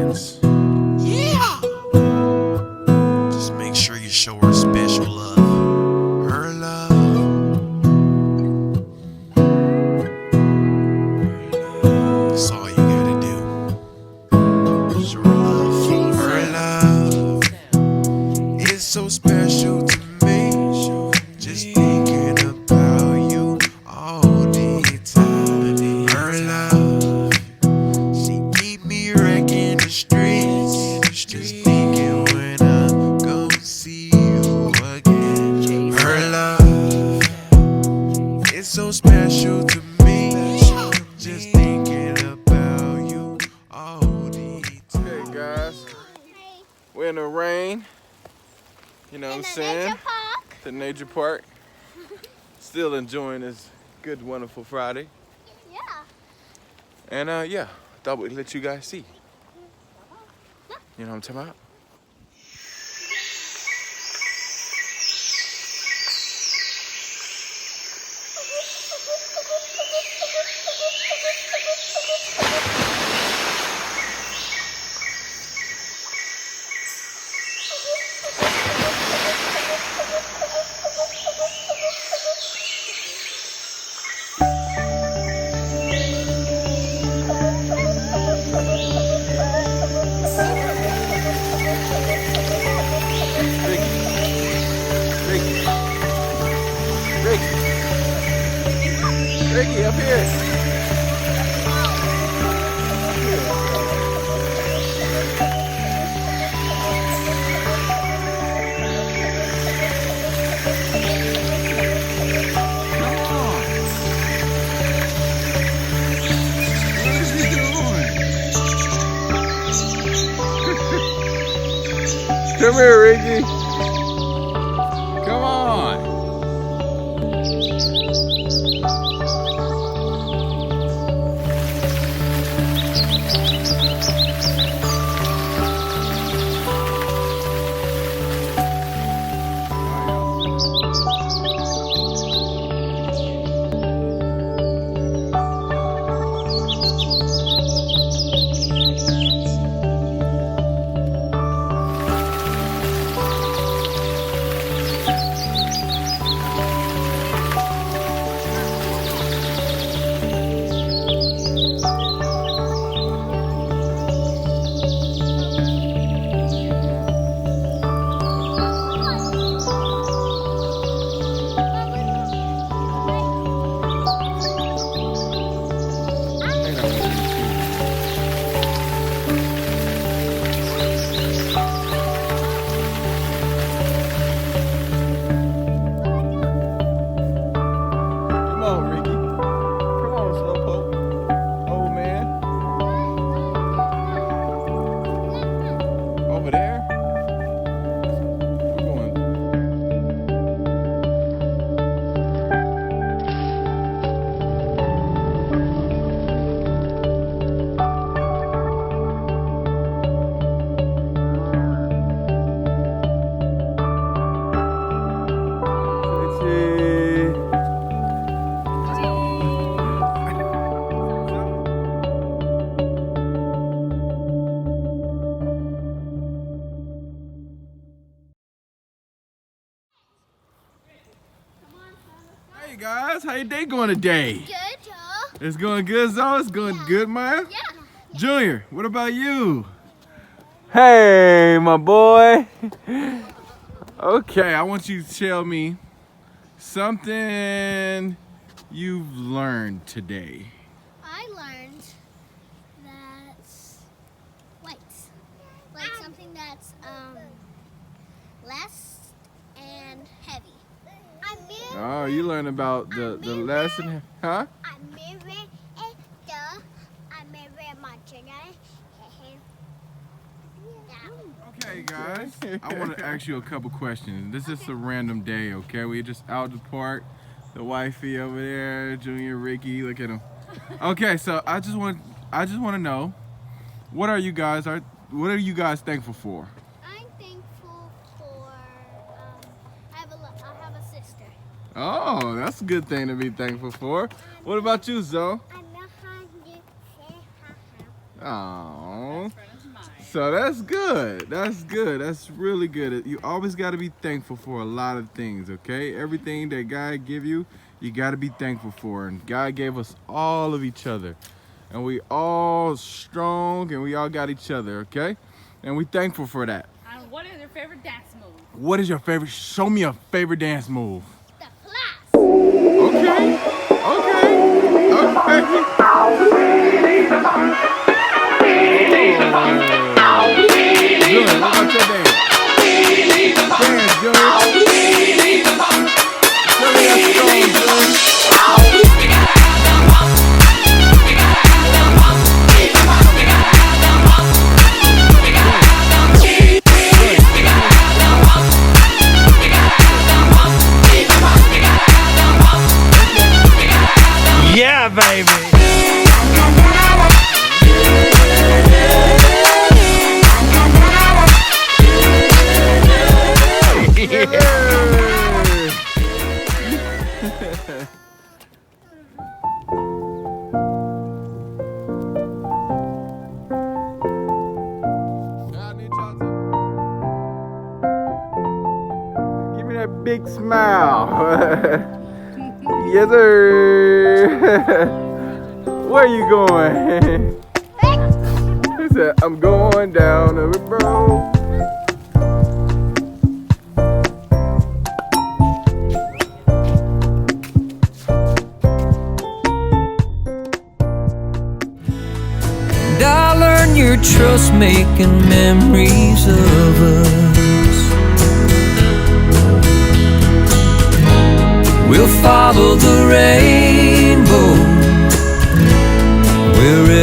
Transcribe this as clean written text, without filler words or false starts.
friends. Yeah! Just make sure you show her special love. Her love. That's all you gotta do. Show her love. Her love is so special to me. Just thinking about you all the time. Her love, she keep me wrecking the streets. Just thinking when I'm gonna see you again. Her love is so special to me. Just thinking about you all the time. Okay, guys, we're in the rain. You know what I'm saying? The nature park. Still enjoying this good, wonderful Friday. Yeah. And yeah, thought we'd let you guys see. You know what I'm talking about? Ricky, up here. Come here, Ricky. Come on. Come on, Ricky. Come on, Slowpoke. Old man. Over there. We're going. Richie. Hey guys, how your day going today? Good, Joe. It's going good, Zoe? It's going good, Maya? Yeah. Junior, what about you? Hey, my boy. Okay, I want you to tell me something you've learned today. I learned that weights, like something that's less and heavy. Oh, you learned about the lesson, huh? Okay, guys, I want to ask you a couple questions. This is a random day, okay? We just out at the park. The wifey over there, Junior, Ricky, look at him. Okay, so I just want to know, what are you guys thankful for? I'm thankful for I have a sister. Oh, that's a good thing to be thankful for. What about you, Zoe? Oh. So that's good. That's good. That's really good. You always got to be thankful for a lot of things, okay? Everything that God give you, you got to be thankful for. And God gave us all of each other. And we all strong and we all got each other, okay? And we thankful for that. And what is your favorite dance move? What is your favorite? Show me a favorite dance move. The class. Okay. Junior, what about your dance? Dance, Junior. Show me that strong, Junior. Yeah, baby. Give me that big smile. Yes, sir. Where you going? He said, I'm going down the road. And I learned your trust making memories of us. We'll follow the rainbow wherever